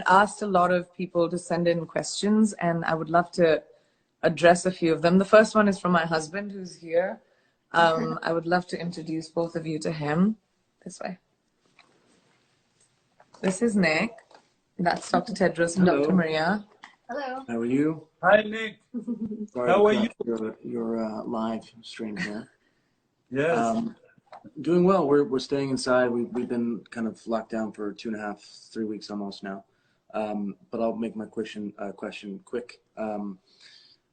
I'd asked a lot of people to send in questions, and I would love to address a few of them. The first one is from my husband, who's here. I would love to introduce both of you to him. This way. This is Nick. That's Dr. Tedros and Dr. Maria. Hello. How are you? Hi, Nick. Sorry How are you? Your live stream here. Yes. Doing well. We're staying inside. We've been kind of locked down for 2.5, 3 weeks almost now. But I'll make my question quick. I'm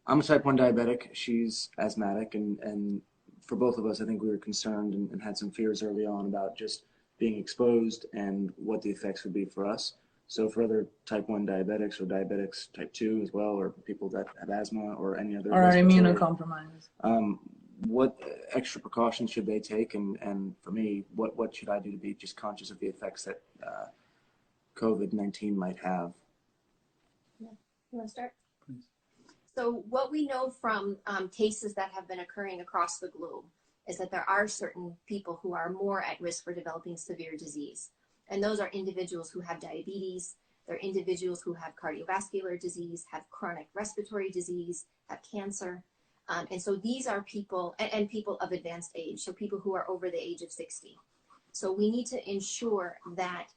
a type 1 diabetic. She's asthmatic, and for both of us, I think we were concerned and had some fears early on about just being exposed and what the effects would be for us. So for other type 1 diabetics or diabetics type 2 as well, or people that have asthma or any other or are immunocompromised, what extra precautions should they take? And for me, what should I do to be just conscious of the effects that COVID-19 might have? Yeah. You want to start? Please. So what we know from cases that have been occurring across the globe is that there are certain people who are more at risk for developing severe disease. And those are individuals who have diabetes, they're individuals who have cardiovascular disease, have chronic respiratory disease, have cancer. And so these are people, and people of advanced age, so people who are over the age of 60. So we need to ensure that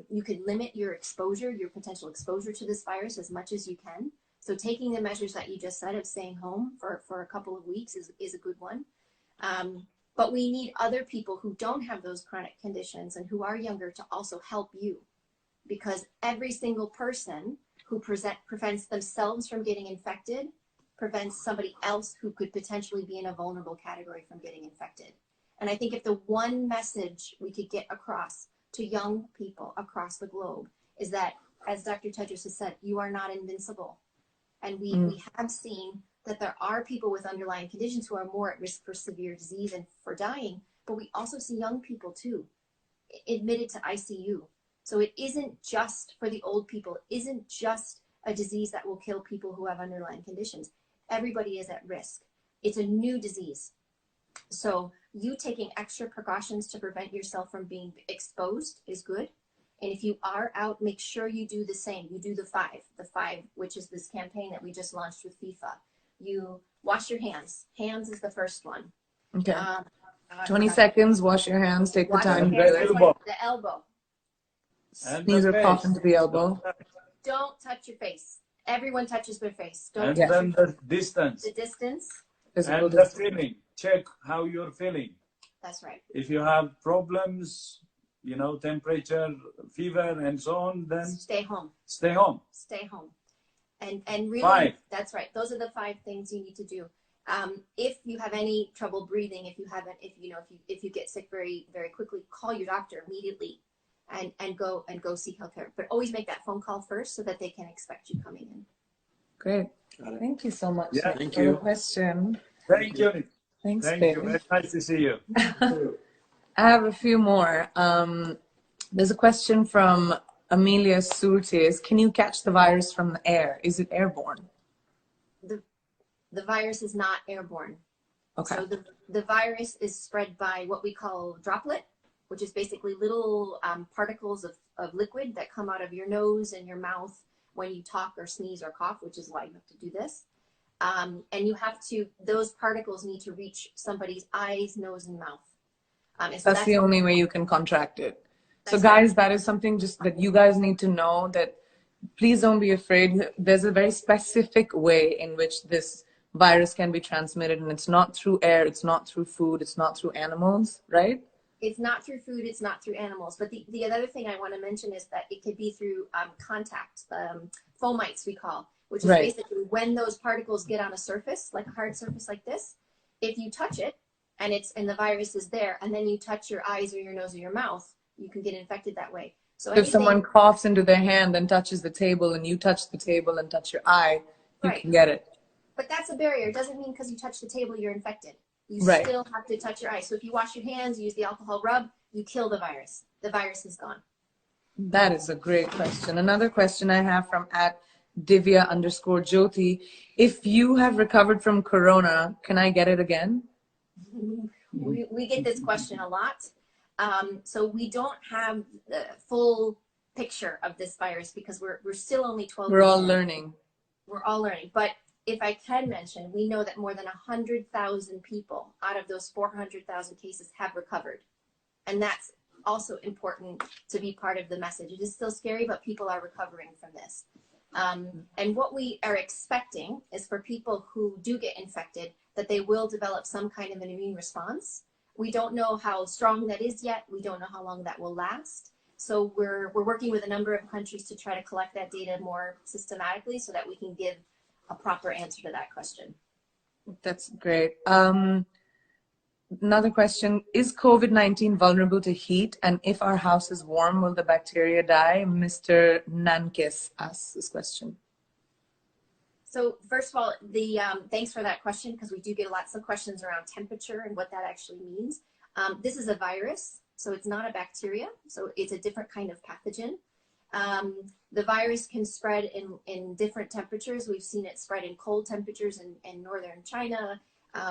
you can limit your exposure, your potential exposure to this virus as much as you can. So taking the measures that you just said of staying home for a couple of weeks is a good one. But we need other people who don't have those chronic conditions and who are younger to also help you, because every single person who prevents themselves from getting infected prevents somebody else who could potentially be in a vulnerable category from getting infected. And I think if the one message we could get across to young people across the globe is that, as Dr. Tedros has said, you are not invincible. And we have seen that there are people with underlying conditions who are more at risk for severe disease and for dying, but we also see young people too, admitted to ICU. So it isn't just for the old people, it isn't just a disease that will kill people who have underlying conditions. Everybody is at risk. It's a new disease. So you taking extra precautions to prevent yourself from being exposed is good. And if you are out, make sure you do the same. You do the five, which is this campaign that we just launched with FIFA. You wash your hands. Hands is the first one. Okay. 20 seconds, wash your hands, take the time. The elbow. Sneeze or cough into the elbow. Don't touch your face. Everyone touches their face. Don't touch then the distance. The distance. And the feeling. Check how you're feeling. That's right. If you have problems, you know, temperature, fever, and so on, then stay home. Stay home. Stay home. And really, 5. That's right. Those are the 5 things you need to do. If you have any trouble breathing, if you get sick very, very quickly, call your doctor immediately and go seek health care. But always make that phone call first so that they can expect you coming in. Great. Thank you so much. Yeah, thank for you. Your question. Thank you. Thanks, Thank baby. you. Very nice to see you. I have a few more. There's a question from Amelia Surtes. Can you catch the virus from the air? Is it airborne? The virus is not airborne. Okay. So the virus is spread by what we call droplet, which is basically little particles of liquid that come out of your nose and your mouth when you talk or sneeze or cough, which is why you have to do this. And those particles need to reach somebody's eyes, nose, and mouth. And so that's the only way you can contract it. So guys, that is something just that you guys need to know, that please don't be afraid. There's a very specific way in which this virus can be transmitted, and it's not through air, it's not through food, it's not through animals, right? It's not through food, it's not through animals. But the other thing I want to mention is that it could be through contact, fomites we call, which is basically when those particles get on a surface, like a hard surface like this, if you touch it and the virus is there, and then you touch your eyes or your nose or your mouth, you can get infected that way. So if someone coughs into their hand and touches the table, and you touch the table and touch your eye, you can get it. But that's a barrier. It doesn't mean because you touch the table, you're infected. You still have to touch your eyes. So if you wash your hands, use the alcohol rub, you kill the virus. The virus is gone. That is a great question. Another question I have from @Divya_Jyoti. If you have recovered from Corona, can I get it again? We get this question a lot. So we don't have the full picture of this virus because we're still only 12 We're weeks all in. learning. We're all learning. But if I can mention, we know that more than 100,000 people out of those 400,000 cases have recovered. And that's also important to be part of the message. It is still scary, but people are recovering from this. And what we are expecting is for people who do get infected, that they will develop some kind of an immune response. We don't know how strong that is yet. We don't know how long that will last. So we're working with a number of countries to try to collect that data more systematically so that we can give a proper answer to that question. That's great. Another question, is COVID-19 vulnerable to heat? And if our house is warm, will the bacteria die? Mr. Nankis asks this question. So first of all, thanks for that question, because we do get lots of questions around temperature and what that actually means. This is a virus, so it's not a bacteria. So it's a different kind of pathogen. The virus can spread in different temperatures. We've seen it spread in cold temperatures in northern China.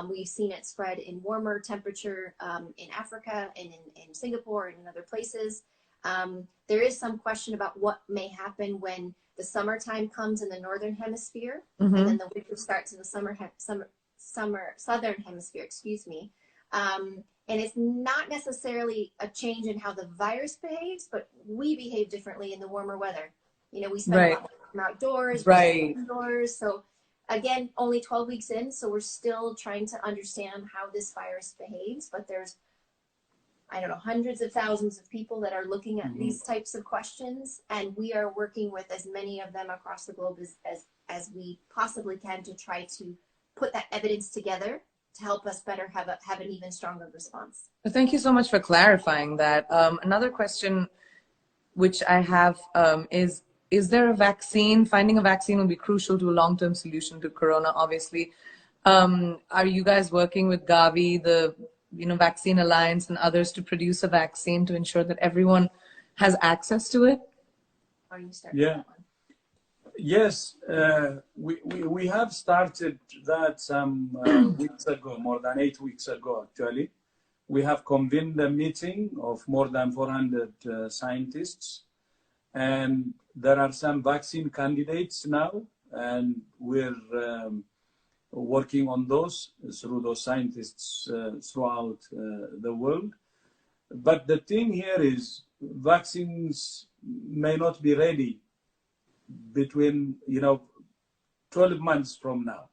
We've seen it spread in warmer temperature in Africa and in Singapore and in other places. There is some question about what may happen when the summertime comes in the northern hemisphere, and then the winter starts in the southern hemisphere, excuse me. And it's not necessarily a change in how the virus behaves, but we behave differently in the warmer weather. You know, we spend a lot more time outdoors, indoors. So again, only 12 weeks in, so we're still trying to understand how this virus behaves, but there's, I don't know, hundreds of thousands of people that are looking at these types of questions, and we are working with as many of them across the globe as we possibly can to try to put that evidence together to help us better have an even stronger response. Well, thank you so much for clarifying that. Another question which I have is there a vaccine? Finding a vaccine will be crucial to a long-term solution to corona, obviously. Are you guys working with Gavi, the Vaccine Alliance, and others to produce a vaccine to ensure that everyone has access to it? Are you starting? Yeah. Yes, we have started that some weeks ago, more than 8 weeks ago, actually. We have convened a meeting of more than 400 scientists, and there are some vaccine candidates now, and we're working on those through those scientists throughout the world. But the thing here is vaccines may not be ready between 12 months from now.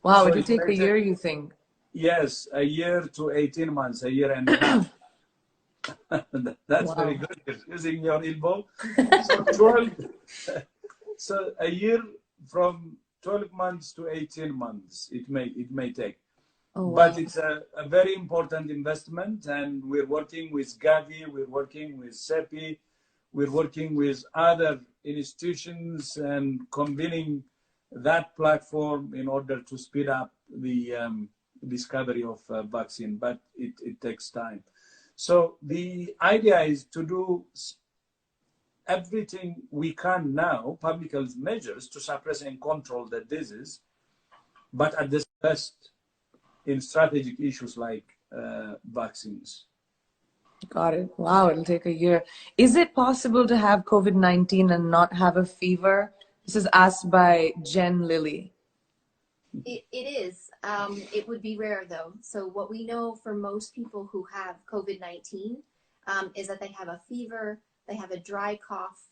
Wow, So it will take a year, you think? Yes, a year to 18 months, a year and a half. That's very good. You're using your elbow. So a year from 12 months to 18 months it may take. Oh, wow. But it's a very important investment, and we're working with Gavi, we're working with CEPI, we're working with other institutions and convening that platform in order to speed up the discovery of a vaccine, but it takes time. So the idea is to do everything we can now, public health measures, to suppress and control the disease, but at the best in strategic issues like vaccines. Got it. Wow, it'll take a year. Is it possible to have COVID-19 and not have a fever? This is asked by Jen Lilly. It is. It would be rare, though. So what we know for most people who have COVID-19 is that they have a fever, they have a dry cough,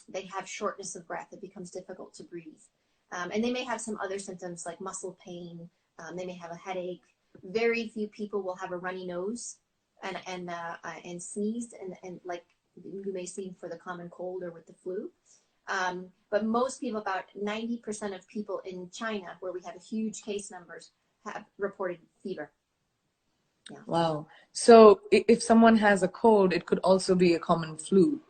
they have shortness of breath. It becomes difficult to breathe. And they may have some other symptoms like muscle pain. They may have a headache. Very few people will have a runny nose and sneeze, and like you may see for the common cold or with the flu. But most people, about 90% of people in China, where we have huge case numbers, have reported fever. Yeah. Wow. So if someone has a cold, it could also be a common flu.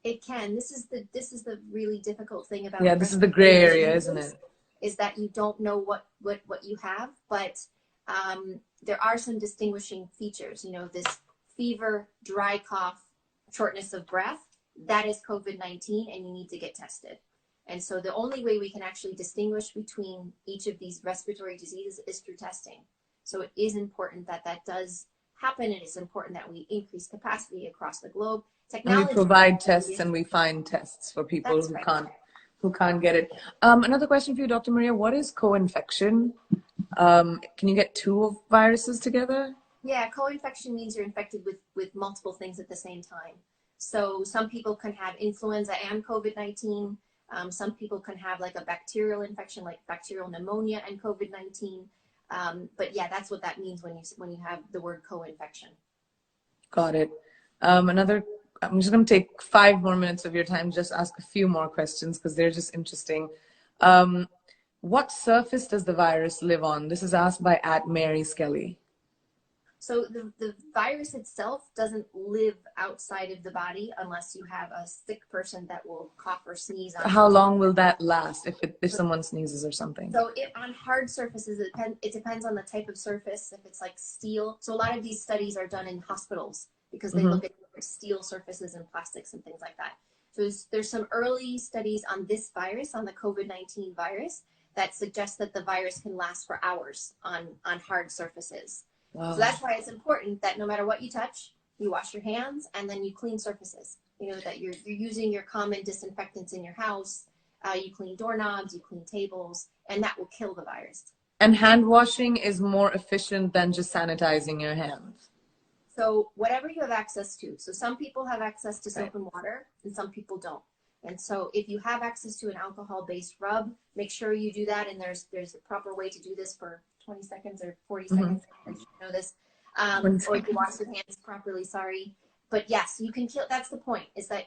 It can. This is the really difficult thing about this is the gray area, isn't it? Is that you don't know what you have, but there are some distinguishing features. This fever, dry cough, shortness of breath, that is COVID-19, and you need to get tested. And so the only way we can actually distinguish between each of these respiratory diseases is through testing. So it is important that that does happen, and it's important that we increase capacity across the globe And we technology. provide tests and we find tests for people That's who right. can't get it. Another question for you, Dr. Maria. What is co-infection? Can you get two viruses together? Yeah, co-infection means you're infected with multiple things at the same time. So some people can have influenza and COVID-19. Some people can have like a bacterial infection, like bacterial pneumonia and COVID-19. But yeah, that's what that means when you have the word co-infection. Got it. I'm just going to take 5 more minutes of your time, just ask a few more questions because they're just interesting. What surface does the virus live on? This is asked by @MarySkelly. So the virus itself doesn't live outside of the body unless you have a sick person that will cough or sneeze on. How long will that last if someone sneezes or something? So on hard surfaces, it depends on the type of surface. If it's like steel, so a lot of these studies are done in hospitals because they look at steel surfaces and plastics and things like that. So there's some early studies on this virus, on the COVID-19 virus, that suggest that the virus can last for hours on hard surfaces. Wow. So that's why it's important that no matter what you touch, you wash your hands and then you clean surfaces. You know, that you're using your common disinfectants in your house. You clean doorknobs, you clean tables, and that will kill the virus. And hand washing is more efficient than just sanitizing your hands. So whatever you have access to. So some people have access to soap and water and some people don't. And so if you have access to an alcohol-based rub, make sure you do that. And there's a proper way to do this for 20 seconds or 40 seconds. I should know this. Or you wash your hands properly, sorry. But yes, you can kill, that's the point, is that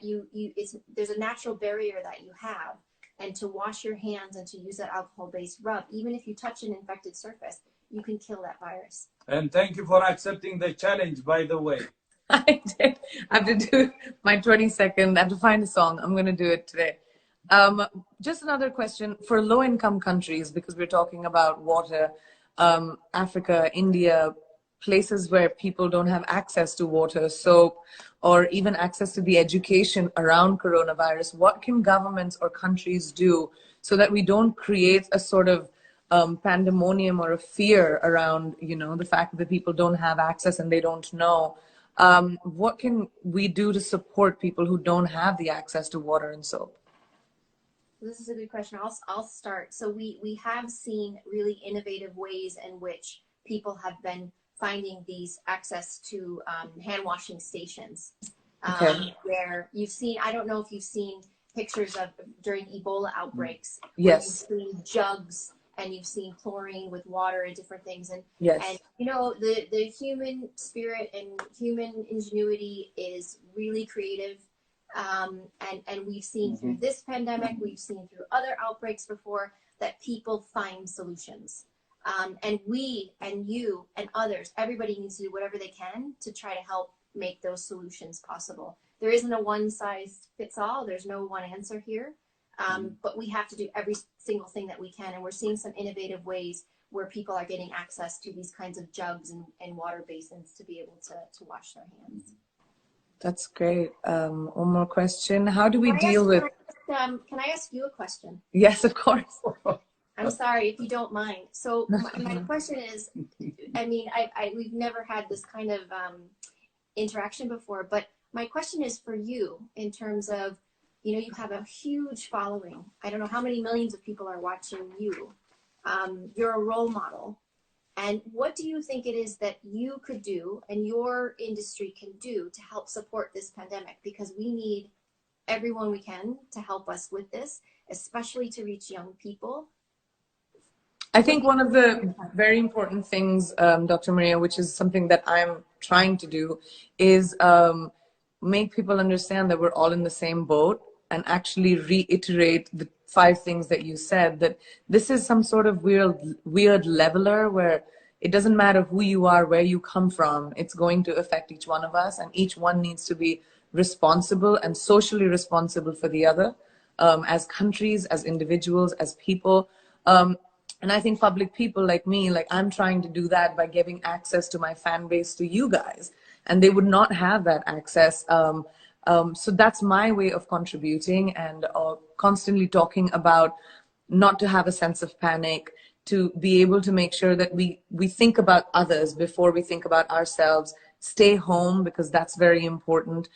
there's a natural barrier that you have. And to wash your hands and to use that alcohol-based rub, even if you touch an infected surface, you can kill that virus. And thank you for accepting the challenge, by the way. I did. I have to do my 20-second. I have to find a song. I'm going to do it today. Just another question for low-income countries, because we're talking about water, Africa, India, places where people don't have access to water, soap, or even access to the education around coronavirus. What can governments or countries do so that we don't create a sort of pandemonium or a fear around, you know, the fact that people don't have access and they don't know? What can we do to support people who don't have the access to water and soap? This is a good question. I'll start. So we have seen really innovative ways in which people have been finding these access to hand washing stations. Where you've seen, I don't know if you've seen pictures of during Ebola outbreaks. Yes. Where you've seen jugs and you've seen chlorine with water and different things. And, yes. And you know, the human spirit and human ingenuity is really creative. And we've seen through this pandemic, we've seen through other outbreaks before, that people find solutions. And we and you and others, everybody needs to do whatever they can to try to help make those solutions possible. There isn't a one size fits all. There's no one answer here. But we have to do every single thing that we can. And we're seeing some innovative ways where people are getting access to these kinds of jugs and water basins to be able to wash their hands. That's great. One more question. How do we deal with... Can I ask you a question? Yes, of course. I'm sorry if you don't mind. So my question is, I mean, we've never had this kind of interaction before, but my question is for you in terms of, you know, you have a huge following. I don't know how many millions of people are watching you. You're a role model. And what do you think it is that you could do and your industry can do to help support this pandemic? Because we need everyone we can to help us with this, especially to reach young people. I think one of the very important things, Dr. Maria, which is something that I'm trying to do, is make people understand that we're all in the same boat and actually reiterate the 5 things that you said, that this is some sort of weird leveler where it doesn't matter who you are, where you come from, it's going to affect each one of us, and each one needs to be responsible and socially responsible for the other, as countries, as individuals, as people. And I think public people like me, like I'm trying to do that by giving access to my fan base to you guys, and they would not have that access. So that's my way of contributing and constantly talking about not to have a sense of panic, to be able to make sure that we think about others before we think about ourselves, stay home because that's very important.